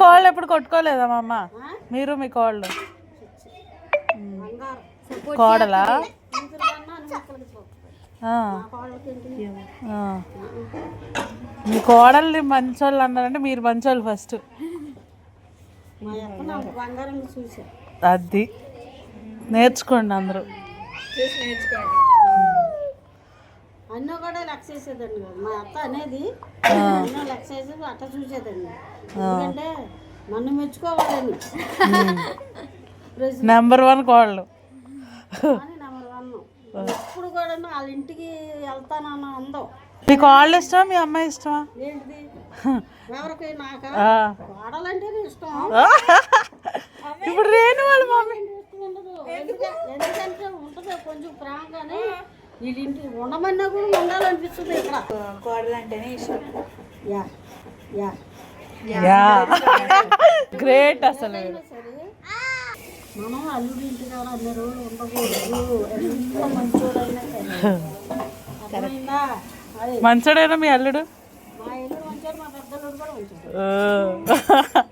కోళ్ళు ఎప్పుడు కొట్టుకోలేదా మా అమ్మ? మీరు మీ కోళ్ళు కోడలా? మీ కోడల్ని మంచోళ్ళు అన్నారంటే మీరు మంచోళ్ళు ఫస్ట్. అది నేర్చుకోండి అందరూ. అన్నో కూడా లెక్క చేసేదండి కదా మా అత్త అనేది. అన్నో లెక్క చేసేది అట్ట చూసేదండి. ఎందుకంటే నన్ను మెచ్చుకోవాలని. నెంబర్ 1 కోళ్ళు. నెంబర్ 1 ఎప్పుడు కూడా వాళ్ళ ఇంటికి వెళ్తానన్న అందం. మీ కోళ్ళు ఇష్టమా మీ అమ్మాయి ఇష్టమా? ఏంటిది ఎవరికి నాక వాడాలంటేనే ఇష్టం. ఇప్పుడు రేణు వాళ్ళ మమ్మీ ఇష్టం ఉండదు. ఎందుకంటే ఉంటుంది కొంచెం ప్రేమగానే వీళ్ళ ఇంటికి ఉండమన్నా కూడా ఉండాలనిపిస్తుంది. ఇక్కడ కోడలు అంటేనే ఇష్టం. యా యా గ్రేట్ అసలు. సరే మనం అల్లుడి ఇంటి కాడ అన్ని రోజులు ఉండకూడదు. ఎంత మంచోడైనా సరే అర్థమైందా? అదే మంచోడేనా మీ అల్లుడు? మా ఇల్లు మంచోడు, మా పెద్దలు కూడా మంచోడు.